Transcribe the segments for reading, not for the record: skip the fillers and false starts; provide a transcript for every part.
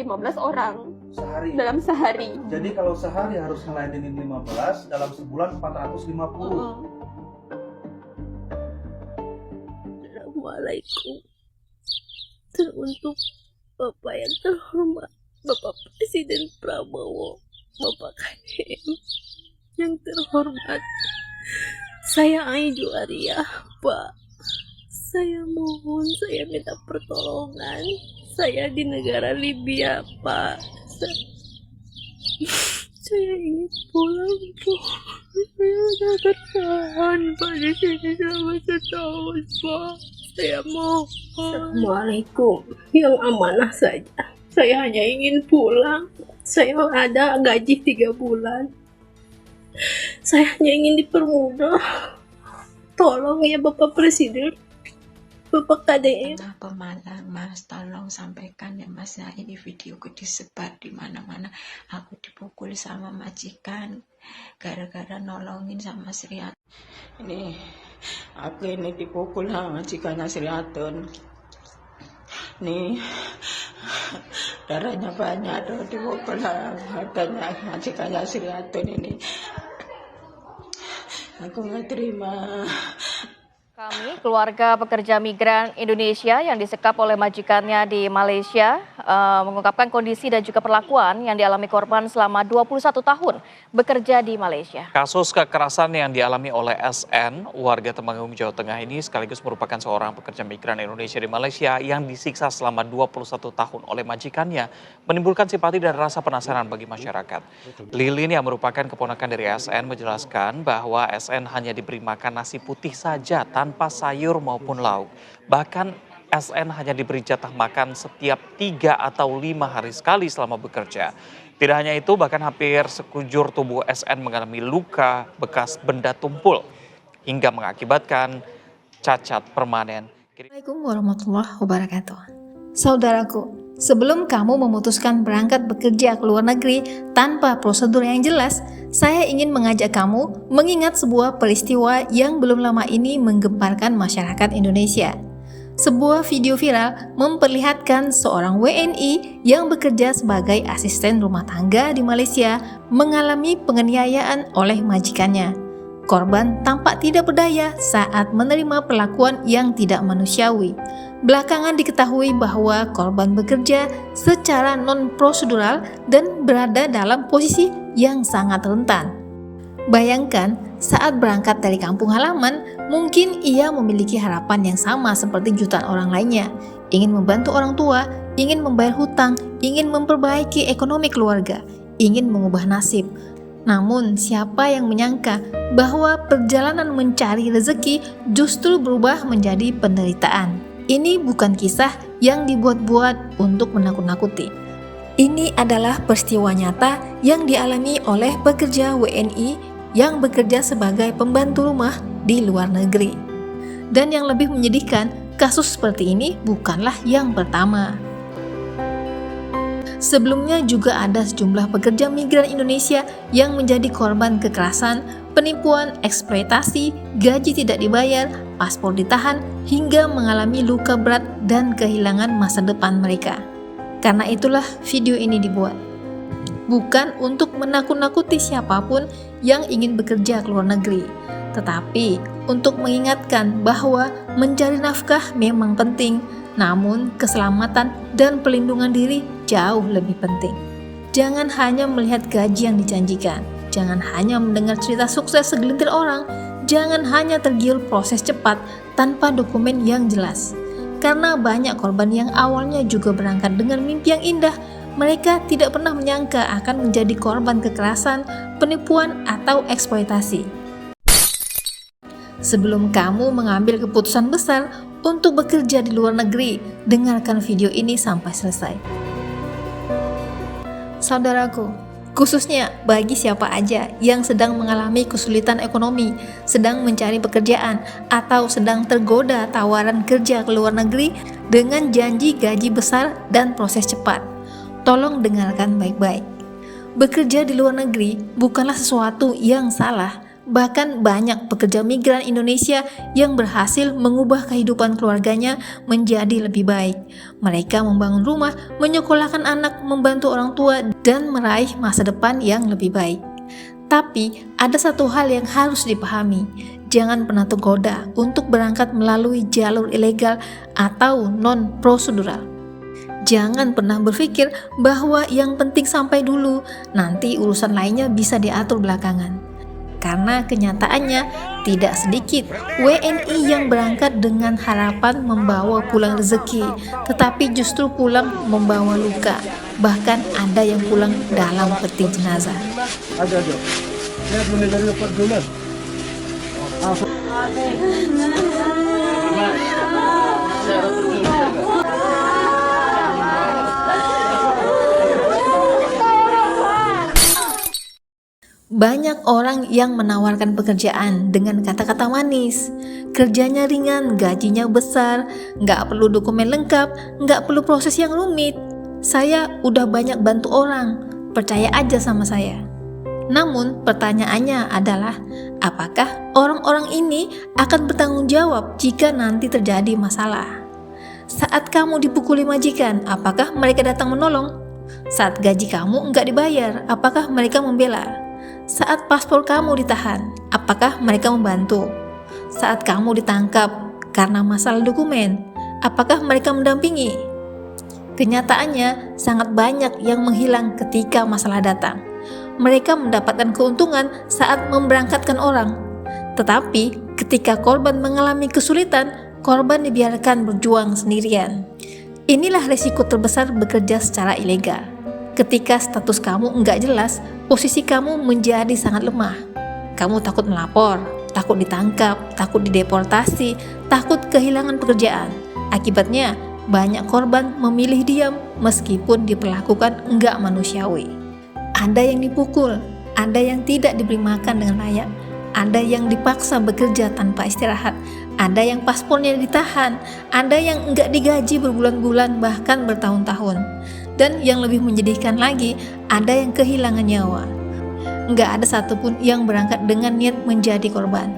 15 orang Sehari. dalam sehari. Jadi kalau sehari harus ngeladenin 15, dalam sebulan 450. Assalamualaikum. Dan untuk Bapak yang terhormat, Bapak Presiden Prabowo, Bapak KDM yang terhormat, saya Aidu Arya, Pak. Saya mohon, saya minta pertolongan. Saya di negara Libya, Pak. Saya ingin pulang, Pak. Saya sudah bertahan, Pak, di sini selama setahun, Pak. Saya mohon. Assalamualaikum. Yang amanah saja. Saya hanya ingin pulang. Saya ada gaji 3 bulan. Saya hanya ingin dipermudah. Tolong ya Bapak Presiden, Bapak KDM. Kenapa malam, Mas? Tolong sampaikan ya Mas. Nah, ini videoku disebar di mana-mana. Aku dipukul sama majikan gara-gara nolongin sama Sri Atun. Ini aku ini dipukul sama majikannya Sri Atun. Nih darahnya banyak tuh, dipukul adanya majikannya Sri Atun ini. Aku nggak terima. Kami, keluarga pekerja migran Indonesia yang disekap oleh majikannya di Malaysia, mengungkapkan kondisi dan juga perlakuan yang dialami korban selama 21 tahun bekerja di Malaysia. Kasus kekerasan yang dialami oleh SN, warga Temanggung, Jawa Tengah ini sekaligus merupakan seorang pekerja migran Indonesia di Malaysia yang disiksa selama 21 tahun oleh majikannya, menimbulkan simpati dan rasa penasaran bagi masyarakat. Lilin yang merupakan keponakan dari SN menjelaskan bahwa SN hanya diberi makan nasi putih saja tanpa sayur maupun lauk. Bahkan SN hanya diberi jatah makan setiap 3 atau 5 hari sekali selama bekerja. Tidak hanya itu, bahkan hampir sekujur tubuh SN mengalami luka bekas benda tumpul hingga mengakibatkan cacat permanen. Assalamualaikum warahmatullahi wabarakatuh. Saudaraku, sebelum kamu memutuskan berangkat bekerja ke luar negeri tanpa prosedur yang jelas, saya ingin mengajak kamu mengingat sebuah peristiwa yang belum lama ini menggemparkan masyarakat Indonesia. Sebuah video viral memperlihatkan seorang WNI yang bekerja sebagai asisten rumah tangga di Malaysia mengalami penganiayaan oleh majikannya. Korban tampak tidak berdaya saat menerima perlakuan yang tidak manusiawi. Belakangan diketahui bahwa korban bekerja secara non-prosedural dan berada dalam posisi yang sangat rentan. Bayangkan, saat berangkat dari kampung halaman, mungkin ia memiliki harapan yang sama seperti jutaan orang lainnya. Ingin membantu orang tua, ingin membayar hutang, ingin memperbaiki ekonomi keluarga, ingin mengubah nasib. Namun, siapa yang menyangka bahwa perjalanan mencari rezeki justru berubah menjadi penderitaan. Ini bukan kisah yang dibuat-buat untuk menakut-nakuti. Ini adalah peristiwa nyata yang dialami oleh pekerja WNI yang bekerja sebagai pembantu rumah di luar negeri. Dan yang lebih menyedihkan, kasus seperti ini bukanlah yang pertama. Sebelumnya juga ada sejumlah pekerja migran Indonesia yang menjadi korban kekerasan, penipuan, eksploitasi, gaji tidak dibayar, paspor ditahan, hingga mengalami luka berat dan kehilangan masa depan mereka. Karena itulah video ini dibuat. Bukan untuk menakut-nakuti siapapun yang ingin bekerja ke luar negeri, tetapi untuk mengingatkan bahwa mencari nafkah memang penting, namun keselamatan dan perlindungan diri jauh lebih penting. Jangan hanya melihat gaji yang dijanjikan, jangan hanya mendengar cerita sukses segelintir orang, jangan hanya tergiur proses cepat tanpa dokumen yang jelas. Karena banyak korban yang awalnya juga berangkat dengan mimpi yang indah, mereka tidak pernah menyangka akan menjadi korban kekerasan, penipuan, atau eksploitasi. Sebelum kamu mengambil keputusan besar untuk bekerja di luar negeri, dengarkan video ini sampai selesai. Saudaraku, khususnya bagi siapa aja yang sedang mengalami kesulitan ekonomi, sedang mencari pekerjaan, atau sedang tergoda tawaran kerja ke luar negeri dengan janji gaji besar dan proses cepat. Tolong dengarkan baik-baik. Bekerja di luar negeri bukanlah sesuatu yang salah, Bahkan banyak pekerja migran Indonesia yang berhasil mengubah kehidupan keluarganya menjadi lebih baik. Mereka membangun rumah, menyekolahkan anak, membantu orang tua, dan meraih masa depan yang lebih baik. Tapi ada satu hal yang harus dipahami, jangan pernah tergoda untuk berangkat melalui jalur ilegal atau non-prosedural. Jangan pernah berpikir bahwa yang penting sampai dulu, nanti urusan lainnya bisa diatur belakangan. Karena kenyataannya tidak sedikit WNI yang berangkat dengan harapan membawa pulang rezeki, tetapi justru pulang membawa luka. Bahkan ada yang pulang dalam peti jenazah. Ada. Saya boleh dari dapat dolar. Banyak orang yang menawarkan pekerjaan dengan kata-kata manis. Kerjanya ringan, gajinya besar, nggak perlu dokumen lengkap, nggak perlu proses yang rumit. Saya udah banyak bantu orang, percaya aja sama saya. Namun pertanyaannya adalah, apakah orang-orang ini akan bertanggung jawab jika nanti terjadi masalah? Saat kamu dipukuli majikan, apakah mereka datang menolong? Saat gaji kamu nggak dibayar, apakah mereka membela? Saat paspor kamu ditahan, apakah mereka membantu? Saat kamu ditangkap karena masalah dokumen, apakah mereka mendampingi? Kenyataannya, sangat banyak yang menghilang ketika masalah datang. Mereka mendapatkan keuntungan saat memberangkatkan orang. Tetapi, ketika korban mengalami kesulitan, korban dibiarkan berjuang sendirian. Inilah resiko terbesar bekerja secara ilegal. Ketika status kamu nggak jelas, posisi kamu menjadi sangat lemah. Kamu takut melapor, takut ditangkap, takut dideportasi, takut kehilangan pekerjaan. Akibatnya, banyak korban memilih diam meskipun diperlakukan nggak manusiawi. Ada yang dipukul, ada yang tidak diberi makan dengan layak, ada yang dipaksa bekerja tanpa istirahat, ada yang paspornya ditahan, ada yang nggak digaji berbulan-bulan bahkan bertahun-tahun. Dan yang lebih menyedihkan lagi, ada yang kehilangan nyawa. Nggak ada satupun yang berangkat dengan niat menjadi korban.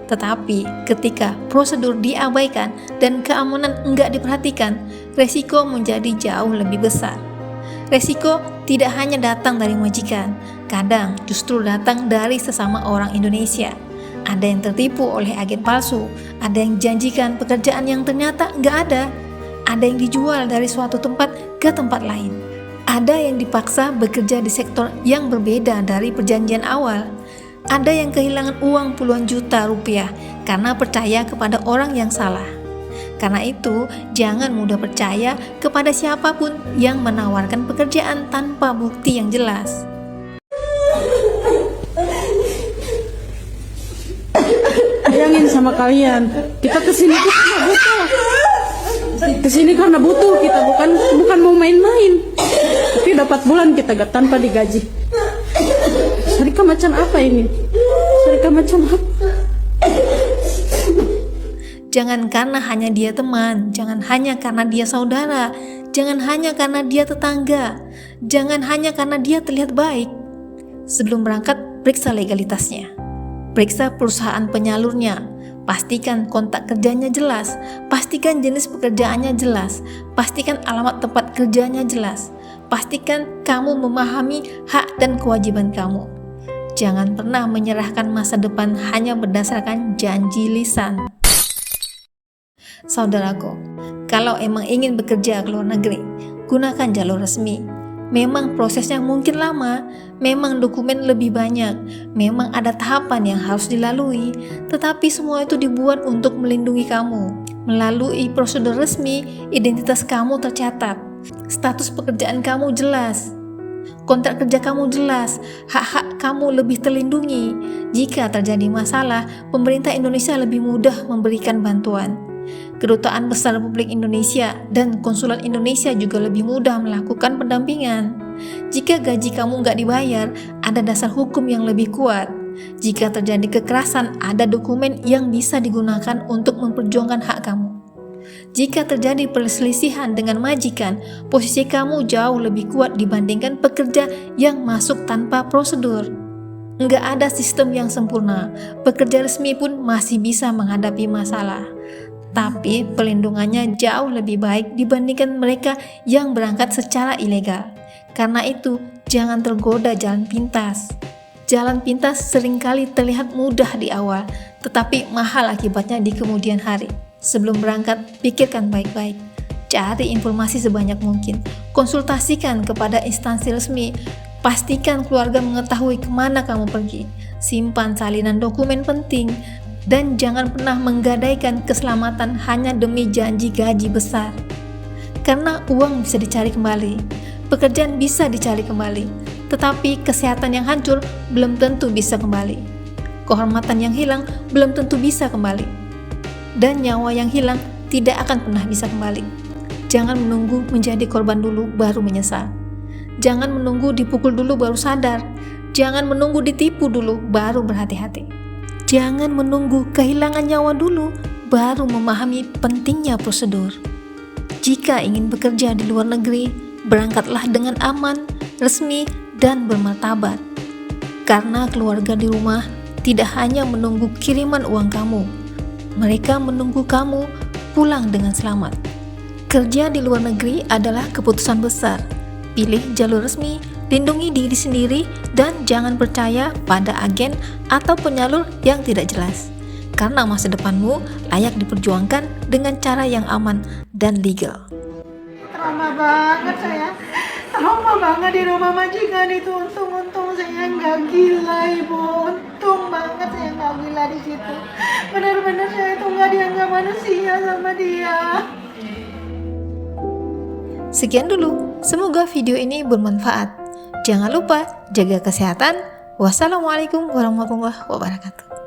Tetapi ketika prosedur diabaikan dan keamanan nggak diperhatikan, resiko menjadi jauh lebih besar. Resiko tidak hanya datang dari majikan, kadang justru datang dari sesama orang Indonesia. Ada yang tertipu oleh agen palsu, ada yang janjikan pekerjaan yang ternyata nggak ada. Ada yang dijual dari suatu tempat ke tempat lain. Ada yang dipaksa bekerja di sektor yang berbeda dari perjanjian awal. Ada yang kehilangan uang puluhan juta rupiah karena percaya kepada orang yang salah. Karena itu, jangan mudah percaya kepada siapapun yang menawarkan pekerjaan tanpa bukti yang jelas. Bayangin sama kalian, kita kesini tuh karena butuh. Kesini karena butuh kita, bukan mau main-main. Tapi dapat bulan kita gak tanpa digaji. Syarikat macam apa ini? Syarikat macam apa? Jangan karena hanya dia teman, jangan hanya karena dia saudara, jangan hanya karena dia tetangga, jangan hanya karena dia terlihat baik. Sebelum berangkat, periksa legalitasnya. Periksa perusahaan penyalurnya. Pastikan kontak kerjanya jelas, pastikan jenis pekerjaannya jelas, pastikan alamat tempat kerjanya jelas, pastikan kamu memahami hak dan kewajiban kamu. Jangan pernah menyerahkan masa depan hanya berdasarkan janji lisan. Saudaraku, kalau emang ingin bekerja ke luar negeri, gunakan jalur resmi. Memang prosesnya mungkin lama, memang dokumen lebih banyak, memang ada tahapan yang harus dilalui, tetapi semua itu dibuat untuk melindungi kamu. Melalui prosedur resmi, identitas kamu tercatat, status pekerjaan kamu jelas, kontrak kerja kamu jelas, hak-hak kamu lebih terlindungi. Jika terjadi masalah, pemerintah Indonesia lebih mudah memberikan bantuan. Kedutaan Besar Republik Indonesia dan Konsulat Indonesia juga lebih mudah melakukan pendampingan. Jika gaji kamu nggak dibayar, ada dasar hukum yang lebih kuat. Jika terjadi kekerasan, ada dokumen yang bisa digunakan untuk memperjuangkan hak kamu. Jika terjadi perselisihan dengan majikan, posisi kamu jauh lebih kuat dibandingkan pekerja yang masuk tanpa prosedur. Nggak ada sistem yang sempurna. Pekerja resmi pun masih bisa menghadapi masalah. Tapi pelindungannya jauh lebih baik dibandingkan mereka yang berangkat secara ilegal. Karena itu, jangan tergoda jalan pintas. Jalan pintas seringkali terlihat mudah di awal, tetapi mahal akibatnya di kemudian hari. Sebelum berangkat, pikirkan baik-baik. Cari informasi sebanyak mungkin. Konsultasikan kepada instansi resmi. Pastikan keluarga mengetahui kemana kamu pergi. Simpan salinan dokumen penting. Dan jangan pernah menggadaikan keselamatan hanya demi janji gaji besar. Karena uang bisa dicari kembali, pekerjaan bisa dicari kembali, tetapi kesehatan yang hancur belum tentu bisa kembali. Kehormatan yang hilang belum tentu bisa kembali. Dan nyawa yang hilang tidak akan pernah bisa kembali. Jangan menunggu menjadi korban dulu baru menyesal. Jangan menunggu dipukul dulu baru sadar. Jangan menunggu ditipu dulu baru berhati-hati. Jangan menunggu kehilangan nyawa dulu, baru memahami pentingnya prosedur. Jika ingin bekerja di luar negeri, berangkatlah dengan aman, resmi, dan bermartabat. Karena keluarga di rumah tidak hanya menunggu kiriman uang kamu, mereka menunggu kamu pulang dengan selamat. Kerja di luar negeri adalah keputusan besar. Pilih jalur resmi, lindungi diri sendiri, dan jangan percaya pada agen atau penyalur yang tidak jelas. Karena masa depanmu layak diperjuangkan dengan cara yang aman dan legal. Trauma banget saya. Trauma banget di rumah majikan itu. Untung saya nggak gila, Ibu. Untung banget saya nggak gila di situ. Benar-benar saya itu nggak dianggap manusia sama dia. Sekian dulu, semoga video ini bermanfaat. Jangan lupa jaga kesehatan. Wassalamualaikum warahmatullahi wabarakatuh.